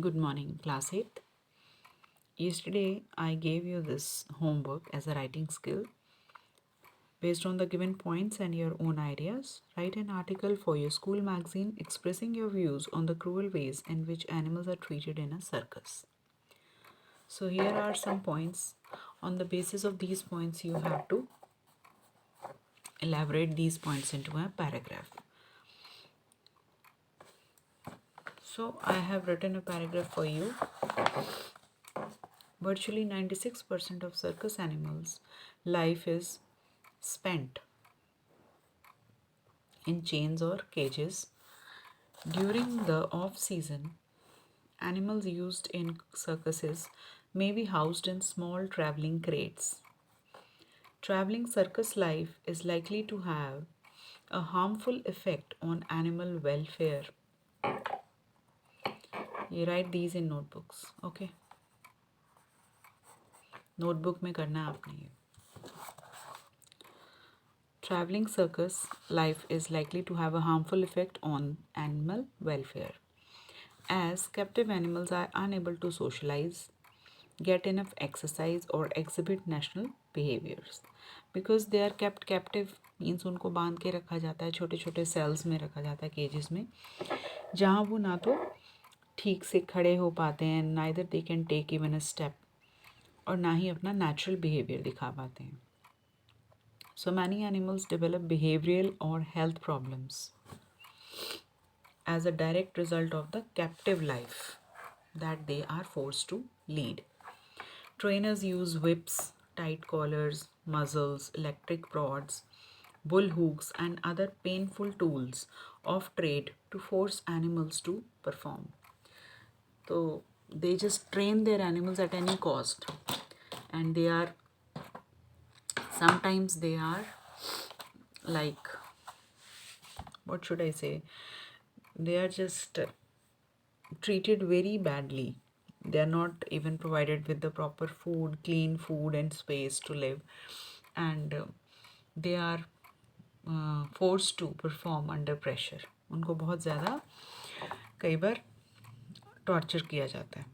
Good morning, class 8th. Yesterday, I gave you this homework as a writing skill. Based on the given points and your own ideas, write an article for your school magazine expressing your views on the cruel ways in which animals are treated in a circus. So, here are some points. On the basis of these points, you have to elaborate these points into a paragraph. So, I have written a paragraph for you. Virtually 96% of circus animals' life is spent in chains or cages. During the off season, animals used in circuses may be housed in small traveling crates. Traveling circus life is likely to have a harmful effect on animal welfare. You write these in notebooks, okay? Notebook में करना है आपने ये. Traveling circus life is likely to have a harmful effect on animal welfare, as captive animals are unable to socialize, get enough exercise or exhibit national behaviors. Because they are kept captive means उनको बांध के रखा जाता है, छोटे छोटे sales में रखा जाता है, केजेस में, जहाँ वो ना तो ठीक से खड़े हो पाते हैं, neither they can take even a step, और ना ही अपना नेचुरल बिहेवियर दिखा पाते हैं. So many animals develop behavioral or health problems as a direct result of the captive life that they are forced to lead. Trainers use whips, tight collars, muzzles, electric prods, bull hooks, and other painful tools of trade to force animals to perform. So they just train their animals at any cost, and sometimes they are like, what should I say? They are just treated very badly. They are not even provided with the proper food, clean food, and space to live, and they are forced to perform under pressure. उनको बहुत ज़्यादा कई बार torture किया जाता है.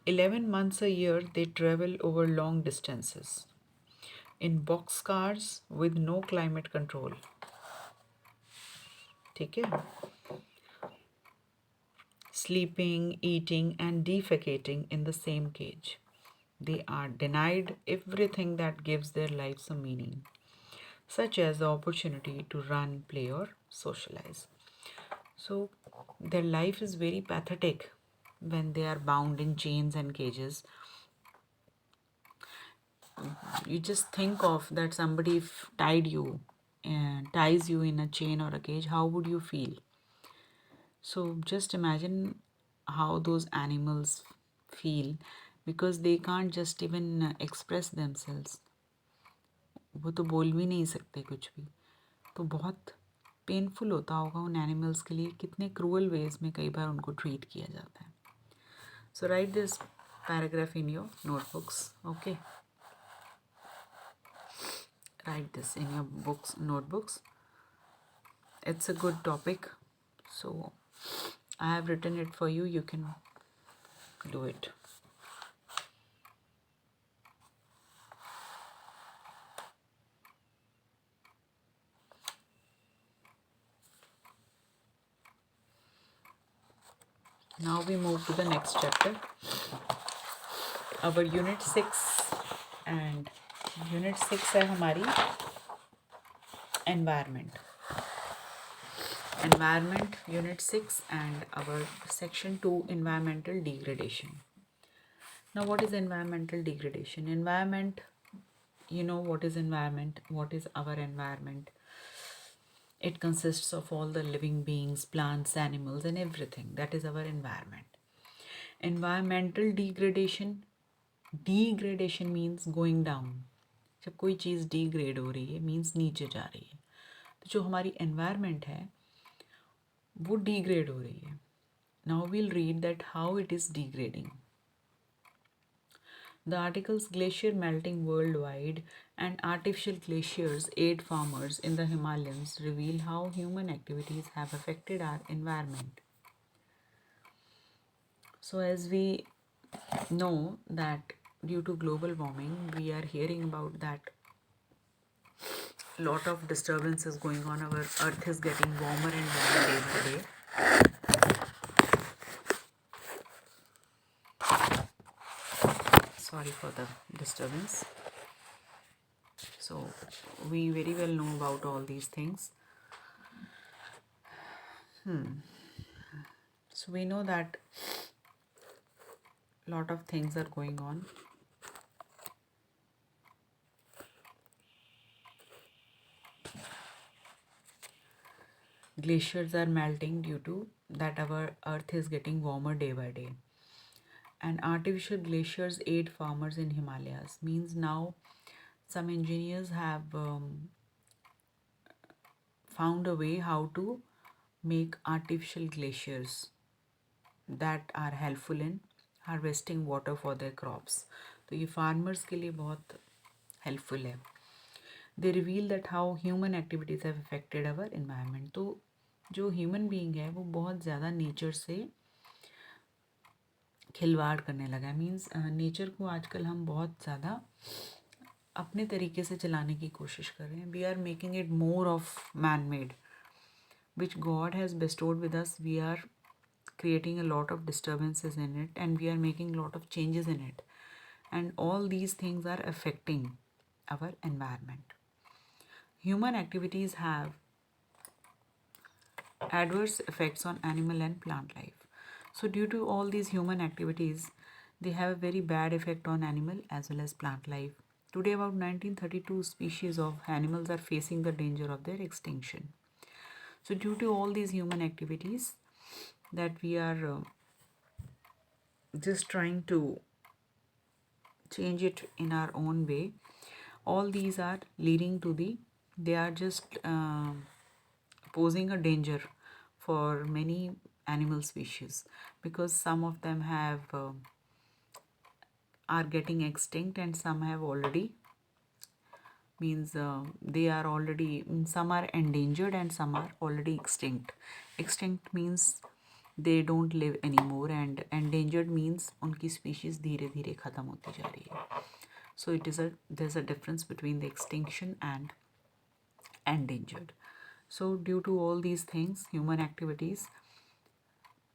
11 months a year they travel over long distances in boxcars with no climate control. ठीक है. Sleeping, eating, and defecating in the same cage. They are denied everything that gives their lives a meaning, such as the opportunity to run, play, or socialize. So, their life is very pathetic when they are bound in chains and cages. You just think of that somebody tied you and ties you in a chain or a cage, how would you feel? So just imagine how those animals feel, because they can't just even express themselves. वो तो बोल भी नहीं सकते कुछ भी. तो बहुत पेनफुल होता होगा उन एनिमल्स के लिए, कितने क्रूअल वेज में कई बार उनको ट्रीट किया जाता है. So write this paragraph in your notebooks, okay? Write this in your notebooks. It's a good topic, so I have written it for you. You can do it. Now we move to the next chapter. Our unit 6, and unit 6 है हमारी environment. Environment unit 6 and our section 2, environmental degradation. Now what is environmental degradation? Environment, you know what is environment, what is our environment. It consists of all the living beings, plants, animals, and everything. That is our environment. Environmental degradation, degradation means going down. जब कोई चीज़ degrade हो रही है means नीचे जा रही है. तो जो हमारी एनवायरनमेंट है वो डिग्रेड हो रही है. Now we'll read that how it is degrading. The articles Glacier Melting Worldwide and Artificial Glaciers Aid Farmers in the Himalayas reveal how human activities have affected our environment. So as we know that due to global warming, we are hearing about that lot of disturbances going on. Our earth is getting warmer and warmer day by day. Sorry for the disturbance. So we very well know about all these things. So we know that lot of things are going on. Glaciers are melting due to that our earth is getting warmer day by day. And artificial glaciers aid farmers in Himalayas. Means now some engineers have found a way how to make artificial glaciers that are helpful in harvesting water for their crops. तो ये farmers के लिए बहुत helpful है. They reveal that how human activities have affected our environment. तो जो human being है वो बहुत ज़्यादा nature से खिलवाड़ करने लगा है. मीन्स नेचर को आजकल हम बहुत ज़्यादा अपने तरीके से चलाने की कोशिश कर रहे हैं. We are making it more of man made which God has bestowed with us. We are creating a lot of disturbances in it and we are making a lot of changes in it. And all these things are affecting our environment. Human activities have adverse effects on animal and plant life. So due to all these human activities, they have a very bad effect on animal as well as plant life. Today about 1932 species of animals are facing the danger of their extinction. So due to all these human activities that we are just trying to change it in our own way, all these are leading to they are just posing a danger for many animal species because some of them have are getting extinct and some have already means they are already some are endangered and some are already extinct means they don't live anymore and endangered means उनकी species धीरे धीरे ख़त्म होती जा रही है. So there's a difference between the extinction and endangered. So due to all these things, human activities,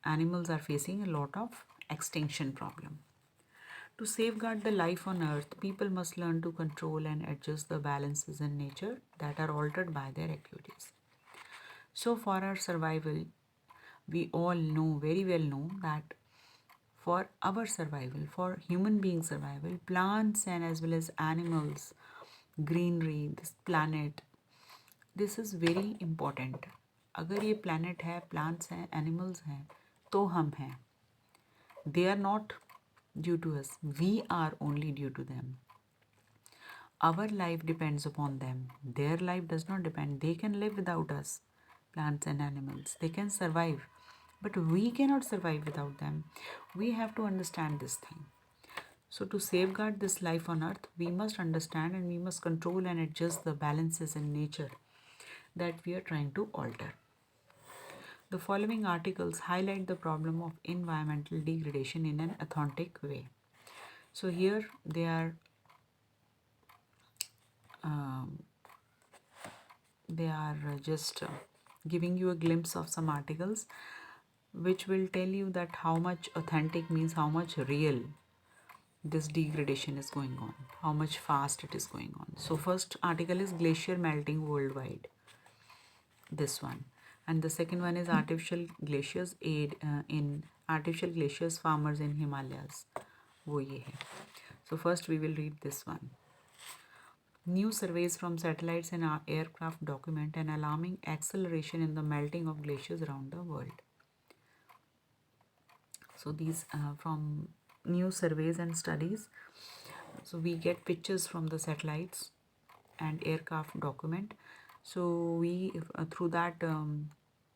animals are facing a lot of extinction problem. To safeguard the life on earth, people must learn to control and adjust the balances in nature that are altered by their activities. So for our survival, we all know, very well know that for our survival, for human being survival, plants and as well as animals, greenery, this planet, this is very important. अगर ये planet है, plants हैं, animals हैं, तो हम हैं. They are not due to us. We are only due to them. Our life depends upon them. Their life does not depend. They can live without us, plants and animals. They can survive. But we cannot survive without them. We have to understand this thing. So to safeguard this life on earth, we must understand and we must control and adjust the balances in nature that we are trying to alter. The following articles highlight the problem of environmental degradation in an authentic way. So here they are just giving you a glimpse of some articles which will tell you that how much authentic means how much real this degradation is going on, how much fast it is going on. So first article is glacier melting worldwide, this one, and the second one is artificial glaciers aid in artificial glaciers farmers in Himalayas, wo ye hai. So first we will read this one. New surveys from satellites and aircraft document an alarming acceleration in the melting of glaciers around the world. So these from new surveys and studies. So we get pictures from the satellites and aircraft document. So we through that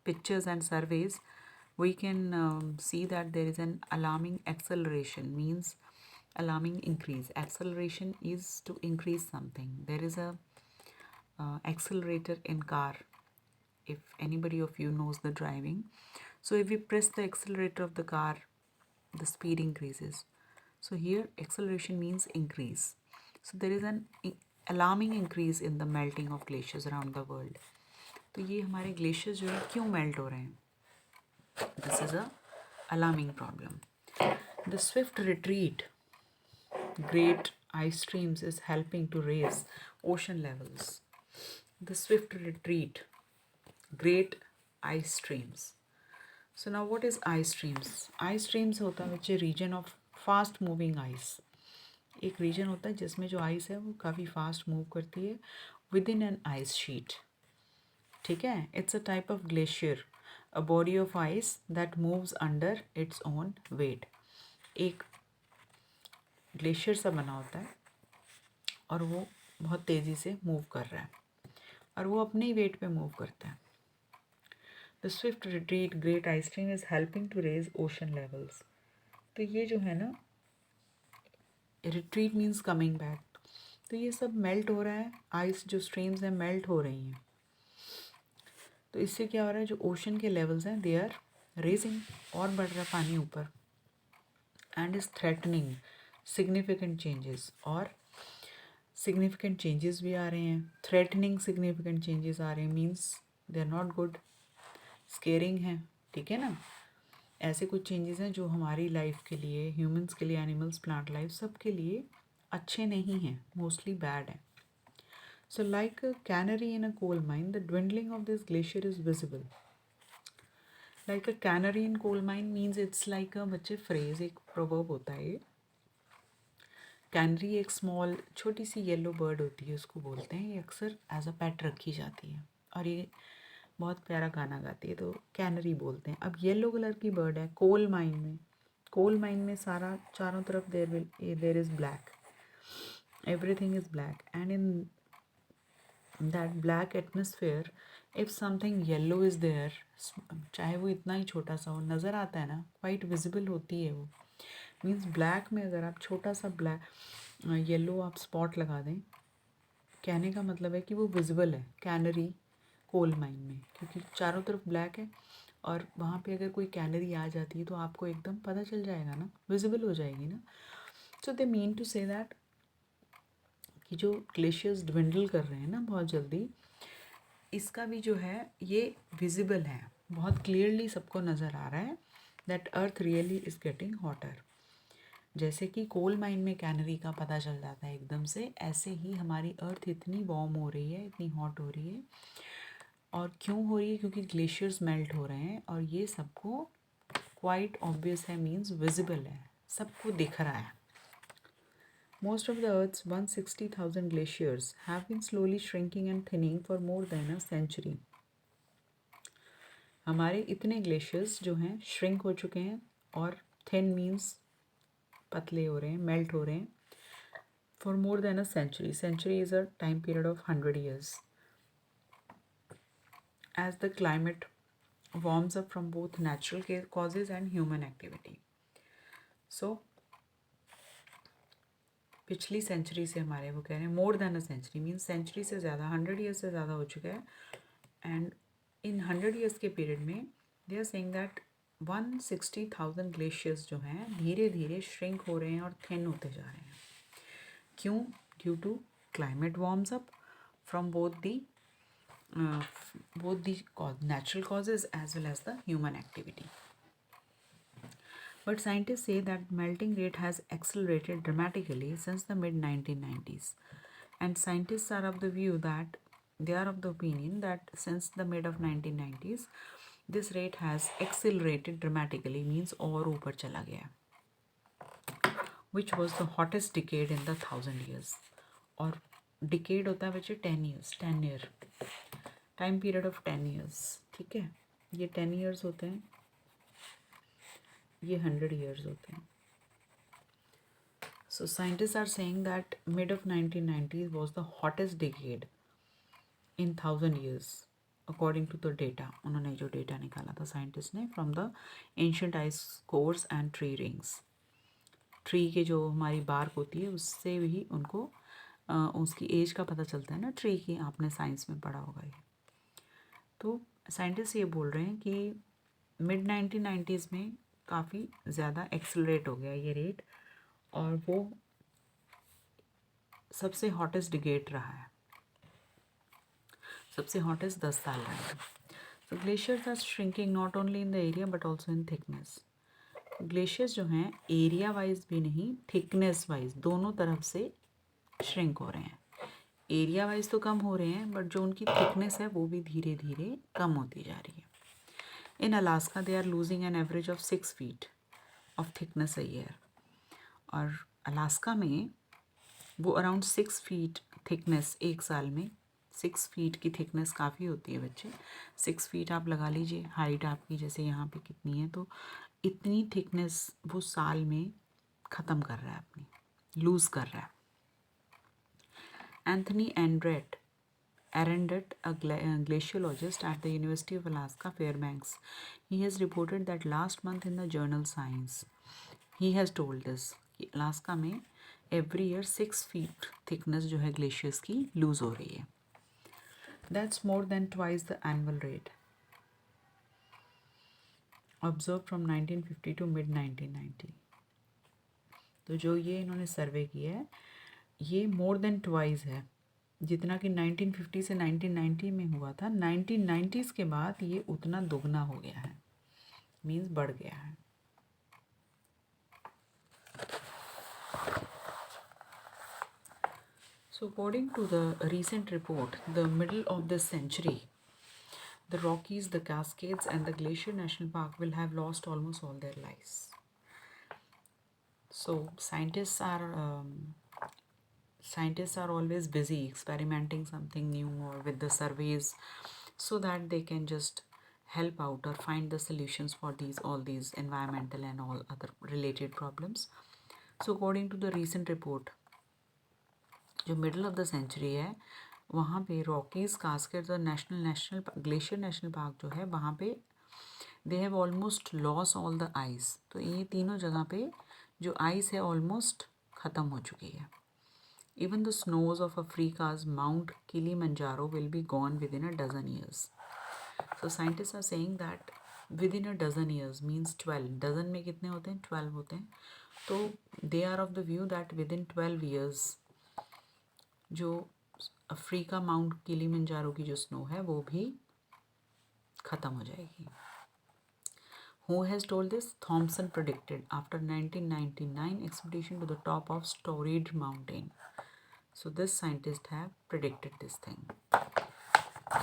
pictures and surveys, we can see that there is an alarming acceleration, means alarming increase. Acceleration is to increase something. There is a accelerator in car, if anybody of you knows the driving. So if we press the accelerator of the car, the speed increases. So here acceleration means increase. So there is an alarming increase in the melting of glaciers around the world. तो ये हमारे glaciers जो है क्यों melt हो रहे हैं? This is a alarming problem. The swift retreat great ice streams is helping to raise ocean levels. The swift retreat great ice streams. So now what is ice streams? Ice streams होता है which is region of fast moving ice. एक reason होता है जिसमें जो ice है वो काफ़ी फास्ट मूव करती है with in an ice sheet. ठीक है. It's a type of glacier, a body of ice that moves under its own wait. एक ग्लेशियर सा बना होता है और वो बहुत तेज़ी से मूव कर रहा है और वो अपने ही वेट पे मूव करता है. The swift retreat great ice stream is helping to raise ocean levels. तो ये जो है ना, रिट्रीट मीन्स कमिंग बैक. तो ये सब मेल्ट हो रहा है, आइस जो स्ट्रीम्स हैं मेल्ट हो रही हैं. तो इससे क्या हो रहा है, जो ओशन के लेवल्स हैं दे आर रेजिंग, और बढ़ रहा है पानी ऊपर. And is threatening significant changes, और सिग्निफिकेंट चेंजेस भी आ रहे हैं. थ्रेटनिंग सिग्निफिकेंट चेंजेस आ रहे हैं means they are not good, scaring है. ठीक है ना. ऐसे कुछ चेंजेस हैं जो हमारी लाइफ के लिए, ह्यूमंस के लिए, एनिमल्स, प्लांट लाइफ, सब के लिए अच्छे नहीं हैं, मोस्टली बैड है. So like a canary in a coal mine, the dwindling of this glacier is visible. Like a canary in coal mine means it's like a बच्चे phrase, एक proverb होता है ये. कैनरी एक स्मॉल छोटी सी yellow bird होती है, उसको बोलते हैं. ये अक्सर एज अ पेट रखी जाती है और ये बहुत प्यारा गाना गाती है, तो कैनरी बोलते हैं. अब येलो कलर की बर्ड है कोल माइन में. कोल माइन में सारा चारों तरफ there is black, everything is black. And in that black atmosphere if something yellow is there, चाहे वो इतना ही छोटा सा हो, नज़र आता है ना, क्वाइट विजिबल होती है वो. मीन्स ब्लैक में अगर आप छोटा सा ब्लैक येलो आप स्पॉट लगा दें, कहने का मतलब है कि वो विजिबल है कैनरी कोल माइन में, क्योंकि चारों तरफ ब्लैक है. और वहाँ पे अगर कोई कैनरी आ जाती है तो आपको एकदम पता चल जाएगा ना, विजिबल हो जाएगी ना. So they mean to say that कि जो ग्लेशियर्स ड्विंडल कर रहे हैं ना बहुत जल्दी, इसका भी जो है ये विजिबल है, बहुत क्लियरली सबको नज़र आ रहा है that earth really is getting hotter. जैसे कि कोल माइन में कैनरी का पता चल जाता है एकदम से, ऐसे ही हमारी अर्थ इतनी वार्म हो रही है, इतनी हॉट हो रही है. और क्यों हो रही है? क्योंकि ग्लेशियर्स मेल्ट हो रहे हैं और ये सबको क्वाइट ऑब्वियस है, मीन्स विजिबल है, सबको दिख रहा है. Most of the Earth's 160,000 glaciers have been slowly shrinking and thinning for more than a century. हमारे इतने ग्लेशियर्स जो हैं श्रिंक हो चुके हैं, और थिन मीन्स पतले हो रहे हैं, मेल्ट हो रहे हैं, for more than a century. Century is a time period of 100 years. As the climate warms up from both natural causes and human activity. So, पिछली सेंचुरी से हमारे वो कह रहे हैं more than a century, means century से ज़्यादा, 100 years से ज़्यादा हो चुका है. एंड इन 100 ईयर्स के पीरियड में they are saying that 160,000 glaciers जो हैं धीरे धीरे श्रिंक हो रहे हैं और थिन होते जा रहे हैं. क्यों? Due to climate warms up from both the natural causes as well as the human activity. But scientists say that melting rate has accelerated dramatically since the mid-1990s. And scientists are of the view that they are of the opinion that since the mid of 1990s, this rate has accelerated dramatically, means और ऊपर चला गया, which was the hottest decade in the 1000 years. और decade होता है बच्चे 10 years, 10 year time period of 10 years. ठीक है, ये 10 years होते हैं, ये 100 years होते हैं. So scientists are saying that mid of 1990s was the hottest decade in 1000 years according to the data. उन्होंने जो डेटा निकाला था साइंटिस्ट ने from the ancient ice course and tree rings. Tree के जो हमारी बार्क होती है उससे भी उनको उसकी एज का पता चलता है ना, ट्री की, आपने साइंस में पढ़ा होगा ये. तो साइंटिस्ट ये बोल रहे हैं कि मिड 1990s में काफ़ी ज़्यादा एक्सेलरेट हो गया ये रेट, और वो सबसे हॉटेस्ट डिकेड रहा है, सबसे हॉटेस्ट 10 साल रहा है। So glaciers are shrinking not only in the area but also in thickness. Glaciers जो हैं एरिया वाइज भी नहीं, थिकनेस वाइज दोनों तरफ से श्रिंक हो रहे हैं। एरिया वाइज तो कम हो रहे हैं, बट जो उनकी थिकनेस है वो भी धीरे धीरे कम होती जा रही है। In Alaska they are losing an average of 6 feet of thickness a year. और अलास्का में वो अराउंड 6 feet थिकनेस एक साल में, 6 feet की थिकनेस काफ़ी होती है बच्चे, 6 feet आप लगा लीजिए हाइट आपकी, जैसे यहाँ पे कितनी है, तो इतनी थिकनेस वो साल में ख़त्म कर रहा है, अपनी लूज़ कर रहा है। Anthony Arendט, a glaciologist at the University of Alaska Fairbanks, he has reported that last month in the journal Science, he has told us कि अलास्का में every year 6 feet thickness जो है ग्लेशियर्स की loose हो रही है। That's more than twice the annual rate observed from 1950 to mid 1990। तो जो ये इन्होंने सर्वे किया है ये मोर देन ट्वाइस है, जितना कि 1950 से 1990 में हुआ था, 1990s के बाद ये उतना दोगुना हो गया है, मीन्स बढ़ गया है। So according to the recent report, the middle of this century, the Rockies, the Cascades and the Glacier National Park will have lost almost all their lives. So scientists are always busy experimenting something new or with the surveys, so that they can just help out or find the solutions for all these environmental and all other related problems. So according to the recent report, जो middle of the century है वहाँ पे Rockies, कास्केड्स और national glacier national park जो है वहाँ पे they have almost loss all the ice. तो ये तीनों जगह पे जो आइस है ऑलमोस्ट ख़त्म हो चुकी है। Even the snows of Africa's Mount Kilimanjaro will be gone within a dozen years. So scientists are saying that within a dozen years means 12. Dozen में कितने होते हैं? 12 होते हैं। तो they are of the view that within 12 years जो Africa mount Kilimanjaro की जो स्नो है वो भी ख़त्म हो जाएगी। Who has told this? Thompson predicted after 1999 expedition to the top of Storage Mountain. So this scientist have predicted this thing.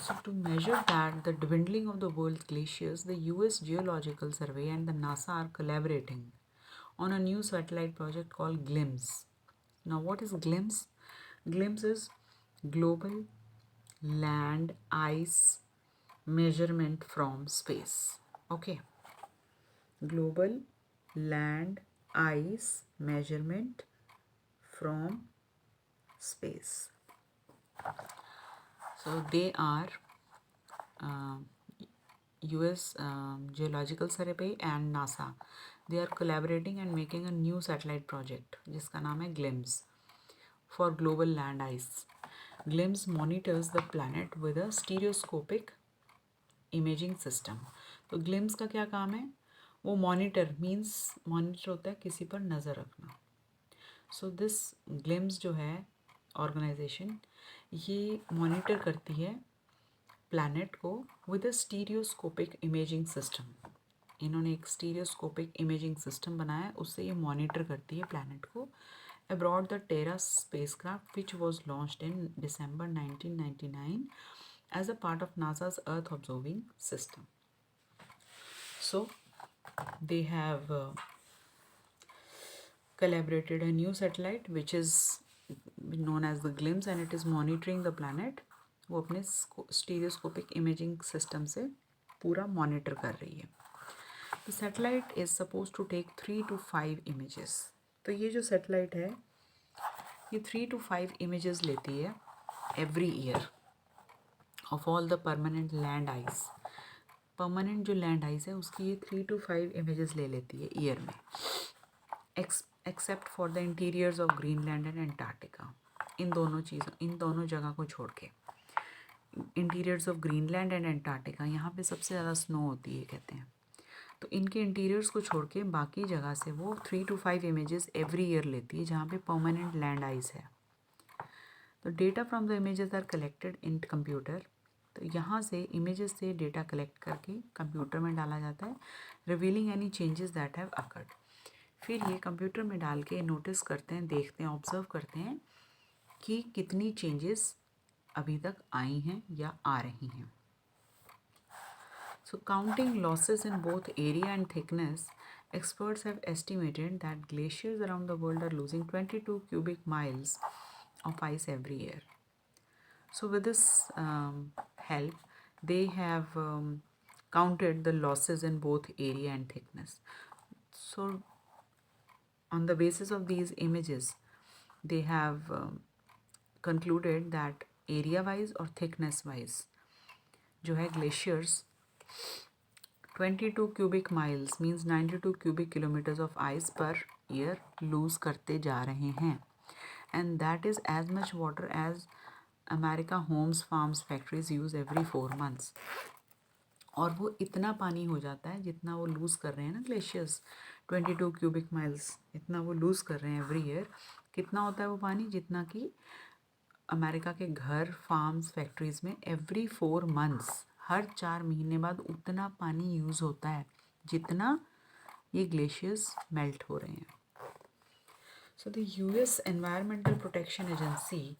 So to measure that the dwindling of the world's glaciers, the US Geological Survey and the NASA are collaborating on a new satellite project called GLIMS. Now what is GLIMS? GLIMS is Global Land Ice Measurement from Space. Okay. Global Land Ice Measurement from Space. So they are US Geological Survey and NASA. They are collaborating and making a new satellite project जिसका नाम है GLIMS for global land ice. GLIMS monitors the planet with a stereoscopic imaging system. तो GLIMS का क्या काम है? वो monitor means monitor होता है किसी पर नज़र रखना। सो दिस ग्लिम्स जो है ऑर्गेनाइजेशन ये मॉनिटर करती है प्लैनेट को with a stereoscopic imaging system. इन्होंने एक स्टीरियोस्कोपिक इमेजिंग सिस्टम बनाया है, उससे ये मॉनिटर करती है प्लैनेट को aboard the Terra spacecraft which was launched in December 1999 as a part of NASA's Earth Observing System. So they have collaborated a new satellite which is known as the GLIMS and it is monitoring the planet. वो अपने stereoscopic imaging system से पूरा monitor कर रही है। The satellite is supposed to take 3 to 5 images. तो ये जो सैटेलाइट है ये 3 to 5 images लेती है every year of all the permanent land ice. Permanent जो लैंड आइस है उसकी ये 3 to 5 images ले लेती है ईयर में, except for the interiors of Greenland and Antarctica. इन दोनों जगह को छोड़ के interiors of Greenland and Antarctica यहाँ पे सबसे ज़्यादा स्नो होती है कहते हैं। तो इनके इंटीरियर्स को छोड़ के बाकी जगह से वो 3 to 5 इमेजेस एवरी ईयर लेती है जहाँ पे परमानेंट लैंड आइस है। तो data from the images are collected in computer. तो यहाँ से इमेजेस से डेटा कलेक्ट करके कंप्यूटर में डाला जाता है, revealing any changes that have occurred. फिर ये कंप्यूटर में डाल के नोटिस करते हैं, देखते हैं, ऑब्जर्व करते हैं कि कितनी चेंजेस अभी तक आई हैं या आ रही हैं। So counting losses in both area and thickness, experts have estimated that glaciers around the world are losing 22 cubic miles of ice every year. So with this help, they have counted the losses in both area and thickness. So on the basis of these images, they have concluded that area wise or thickness wise जो है glaciers 22 cubic miles means 92 cubic kilometers of ice per year lose करते जा रहे हैं, and that is as much water as America homes farms factories use every 4 months. और वो इतना पानी हो जाता है जितना वो लूज़ कर रहे हैं ना ग्लेशियर्स, 22 क्यूबिक माइल्स इतना वो लूज़ कर रहे हैं एवरी ईयर। कितना होता है वो पानी? जितना कि अमेरिका के घर, फार्म्स, फैक्ट्रीज़ में एवरी 4 मंथ्स, हर 4 महीने बाद उतना पानी यूज़ होता है जितना ये ग्लेशियर्स मेल्ट हो रहे हैं। So the US environmental protection agency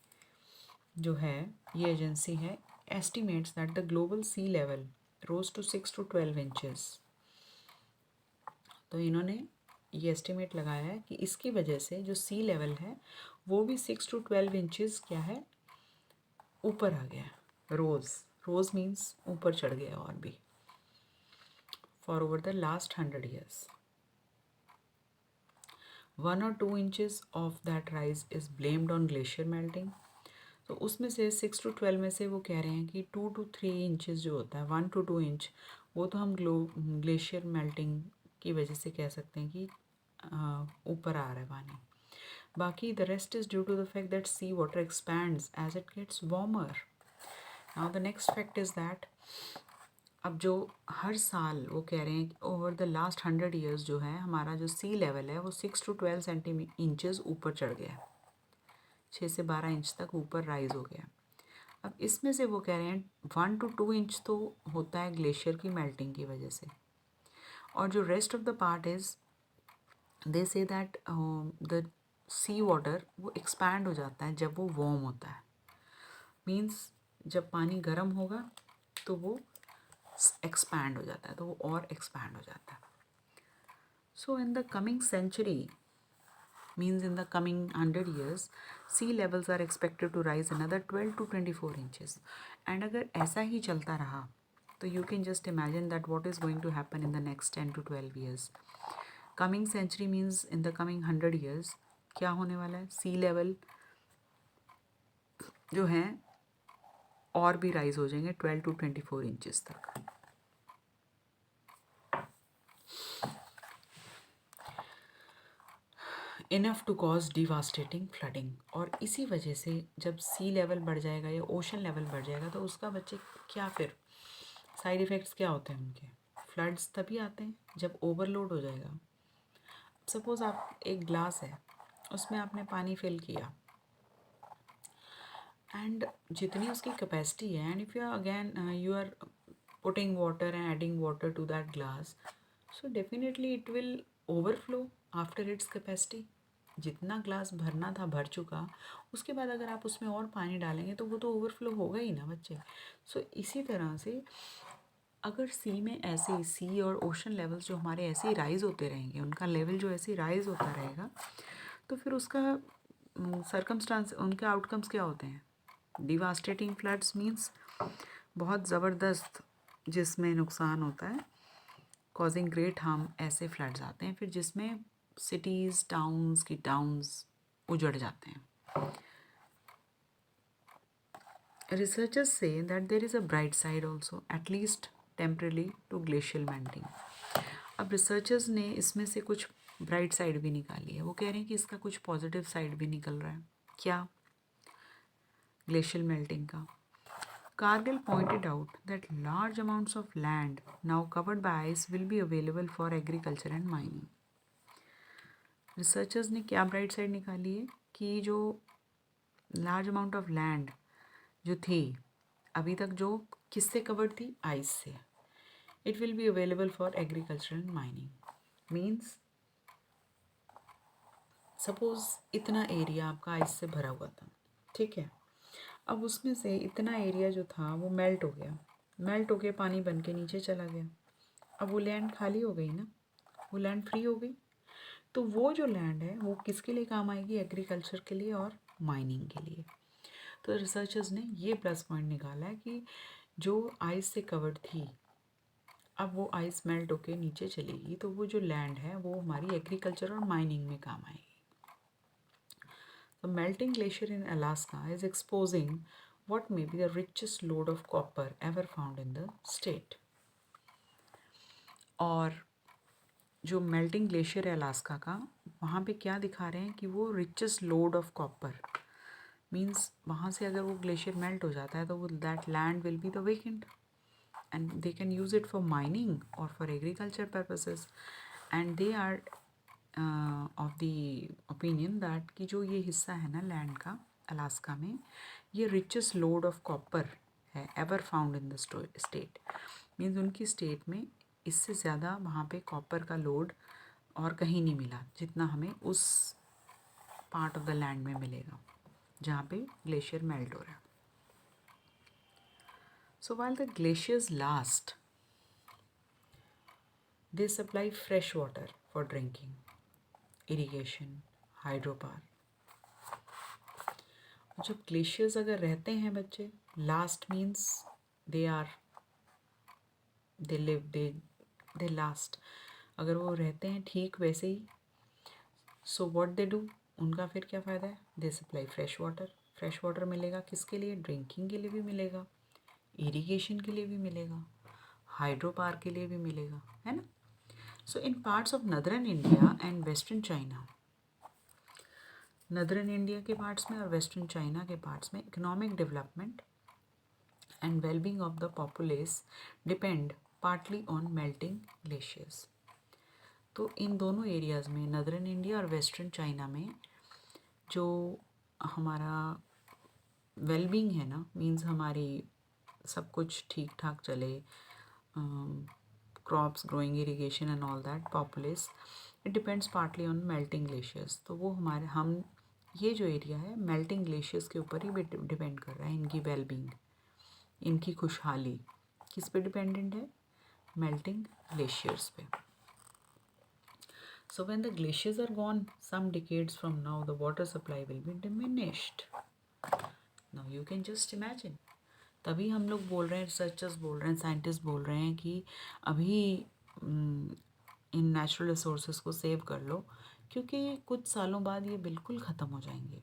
जो है, ये एजेंसी है, estimates that the global sea level rose to 6 to 12 inches. तो इन्होंने ये एस्टिमेट लगाया है कि इसकी वजह से जो सी लेवल है वो भी 6 to 12 इंचेस क्या है, ऊपर आ गया। रोज मीन्स ऊपर चढ़ गया और भी, for over the last 100 years। 1 or 2 inches of that rise is blamed on glacier melting। तो उसमें से 6 to 12 में से वो कह रहे हैं कि 2 to 3 इंचेस जो होता है, 1 to 2 इंच, वो तो हम ग्लेशियर मेल्टिंग की वजह से कह सकते हैं कि ऊपर आ रहा है पानी। बाकी the rest is due to the fact that sea water expands as it gets warmer. Now the next fact is that अब जो हर साल वो कह रहे हैं कि ओवर द लास्ट 100 years जो है हमारा जो सी लेवल है वो 6 to 12 इंचेस ऊपर चढ़ गया है, 6 से 12 इंच तक ऊपर राइज हो गया। अब इसमें से वो कह रहे हैं 1 to 2 इंच तो होता है ग्लेशियर की मेल्टिंग की वजह से, और जो rest of the part is they say that the sea water वो एक्सपैंड हो जाता है जब वो वार्म होता है। मीन्स जब पानी गर्म होगा तो वो एक्सपैंड हो जाता है, तो वो और एक्सपैंड हो जाता है। So in the coming century means in the coming 100 years sea levels are expected to rise another 12 to 24 inches। and अगर ऐसा ही चलता रहा तो you can just imagine that what is going to happen in the next 10 to 12 years। coming century means in the coming 100 years क्या होने वाला है, sea level जो है और भी राइज हो जाएंगे 12 to 24 इंचेस तक। Enough to cause devastating flooding. और इसी वजह से जब सी लेवल बढ़ जाएगा या ओशन लेवल बढ़ जाएगा तो उसका बच्चे क्या, फिर साइड इफ़ेक्ट्स क्या होते हैं उनके? फ्लड्स तभी आते हैं जब ओवरलोड हो जाएगा। सपोज़ आप एक ग्लास है, उसमें आपने पानी फिल किया एंड जितनी उसकी कैपेसिटी है, and if you again you are putting water and adding water to that glass, so definitely it will overflow after its capacity. जितना ग्लास भरना था भर चुका, उसके बाद अगर आप उसमें और पानी डालेंगे तो वो तो ओवरफ्लो होगा ही ना बच्चे। सो इसी तरह से अगर सी में ऐसे सी और ओशन लेवल्स जो हमारे ऐसे ही राइज़ होते रहेंगे, उनका लेवल जो ऐसे ही राइज़ होता रहेगा, तो फिर उसका सर्कमस्टांस, उनके आउटकम्स क्या होते हैं? डिवास्टेटिंग फ्लड्स मीन्स बहुत ज़बरदस्त जिसमें नुकसान होता है, कॉजिंग ग्रेट हार्म, ऐसे फ्लड्स आते हैं फिर जिसमें सिटीज़, टाउन्स की टाउन्स उजड़ जाते हैं। Researchers say that there is a bright side also, at least temporarily, to glacial melting. अब रिसर्चर्स ने इसमें से कुछ ब्राइट साइड भी निकाली है। वो कह रहे हैं कि इसका कुछ पॉजिटिव साइड भी निकल रहा है। क्या? ग्लेशियल मेल्टिंग का Cargill pointed out that large amounts of land now covered by ice will be available for agriculture and mining. Researchers ने क्या ब्राइट साइड निकाली है कि जो लार्ज अमाउंट ऑफ लैंड जो थी अभी तक जो किससे कवर्ड थी, आइस से, it will be available for agriculture and mining. Means suppose इतना एरिया आपका आइस से भरा हुआ था, ठीक है, अब उसमें से इतना एरिया जो था वो मेल्ट हो गया, मेल्ट होके पानी बन के नीचे चला गया, अब वो लैंड खाली हो गई ना, वो लैंड फ्री हो गई, तो वो जो लैंड है वो किसके लिए काम आएगी, एग्रीकल्चर के लिए और माइनिंग के लिए। तो रिसर्चर्स ने ये प्लस पॉइंट निकाला है कि जो आइस से कवर्ड थी अब वो आइस मेल्ट होके नीचे चलेगी, तो वो जो लैंड है वो हमारी एग्रीकल्चर और माइनिंग में काम आएगी। The melting glacier in Alaska is exposing what may be the richest lode of copper ever found in the state. और जो मेल्टिंग ग्लेशियर है अलास्का का, वहाँ पे क्या दिखा रहे हैं कि वो richest load of copper, means वहाँ से अगर वो ग्लेशियर मेल्ट हो जाता है तो वो that land will be the vacant and they can use it for mining or for agriculture purposes, and they are of the opinion that कि जो ये हिस्सा है ना लैंड का अलास्का में, ये richest lode of copper है ever found in the state, means उनकी स्टेट में इससे ज़्यादा वहाँ पे कॉपर का लोड और कहीं नहीं मिला जितना हमें उस पार्ट ऑफ द लैंड में मिलेगा जहाँ पे ग्लेशियर मेल्ट हो रहा है। So while the glaciers last, they supply fresh water for drinking, irrigation, hydropower. जब ग्लेशियर्स अगर रहते हैं बच्चे, last means they are they live they last, अगर वो रहते हैं ठीक वैसे ही, सो व्हाट दे डू, उनका फिर क्या फ़ायदा है, they supply fresh water, fresh water मिलेगा किसके लिए, ड्रिंकिंग के लिए भी मिलेगा, इरिगेशन के लिए भी मिलेगा, हाइड्रो पावर के लिए भी मिलेगा, है ना। So in parts of northern India and western China, northern India के पार्ट्स में और वेस्टर्न चाइना के पार्ट्स में economic development and wellbeing of the populace depend partly on melting glaciers. तो इन दोनों एरियाज़ में, नदर्न इंडिया और वेस्टर्न चाइना में, जो हमारा वेलबींग है ना, मीन्स हमारी सब कुछ ठीक ठाक चले, crops growing, irrigation and all that, populace, it depends partly on melting glaciers. तो वो हमारे हम ये जो एरिया है मेल्टिंग ग्लेशियर्स के ऊपर ही डिपेंड कर रहा है, इनकी वेलबींग, इनकी खुशहाली किस पे डिपेंडेंट है, मेल्टिंग ग्लेशियर्स पे। So when the glaciers are gone, some decades from now, the water supply will be diminished. Now you can just imagine. तभी हम लोग बोल रहे हैं, रिसर्चर्स बोल रहे हैं, साइंटिस्ट बोल रहे हैं कि अभी इन नेचुरल रिसोर्सेज को सेव कर लो, क्योंकि कुछ सालों बाद ये बिल्कुल ख़त्म हो जाएंगे।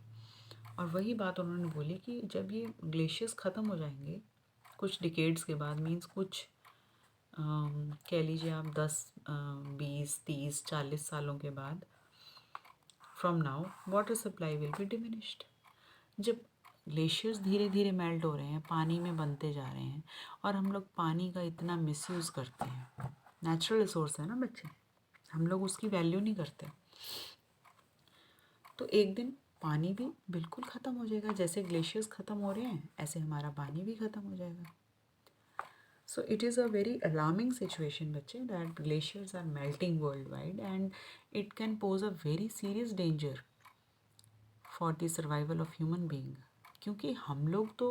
और वही बात उन्होंने बोली कि जब ये ग्लेशियर्स ख़त्म हो जाएंगे कुछ डिकेड्स के बाद, मीन्स कुछ कह लीजिए आप 10, 20, 30, 40 सालों के बाद, from now water supply will be diminished. जब ग्लेशियर्स धीरे धीरे मेल्ट हो रहे हैं, पानी में बनते जा रहे हैं, और हम लोग पानी का इतना मिसयूज़ करते हैं, नेचुरल रिसोर्स है ना बच्चे, हम लोग उसकी वैल्यू नहीं करते, तो एक दिन पानी भी बिल्कुल ख़त्म हो जाएगा। जैसे ग्लेशियर्स ख़त्म हो रहे हैं ऐसे हमारा पानी भी ख़त्म हो जाएगा। So it is a very alarming situation बच्चे, that glaciers are melting worldwide and it can pose a very serious danger for the survival of human being। क्योंकि हम लोग तो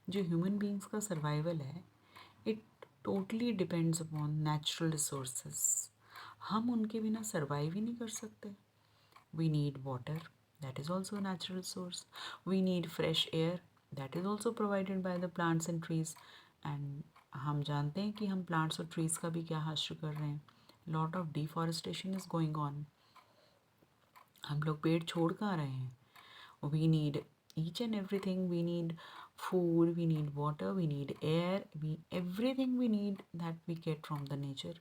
जो human beings का survival है, it totally depends upon natural resources। हम उनके बिना survive ही नहीं कर सकते। We need water, that is also a natural source। We need fresh air, that is also provided by the plants and trees। and हम जानते हैं कि हम प्लांट्स और ट्रीज़ का भी क्या हास्य कर रहे हैं, lot of deforestation is going on. हम लोग पेड़ छोड़ कहाँ रहे हैं। We need each and everything, we need food, we need water, we need air, we everything we need that we get from the nature.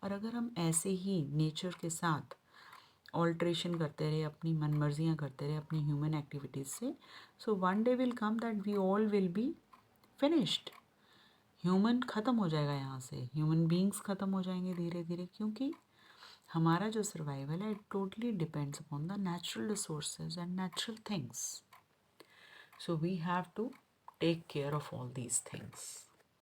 और अगर हम ऐसे ही नेचर के साथ ऑल्ट्रेशन करते रहे, अपनी मनमर्जियाँ करते रहे अपनी ह्यूमन एक्टिविटीज़ से, so one day will come that we all will be finished. Human ख़त्म हो जाएगा यहाँ से, ह्यूमन बींग्स ख़त्म हो जाएंगे धीरे धीरे, क्योंकि हमारा जो सर्वाइवल है it totally depends upon the natural resources and natural things. So we have to take care of all these things.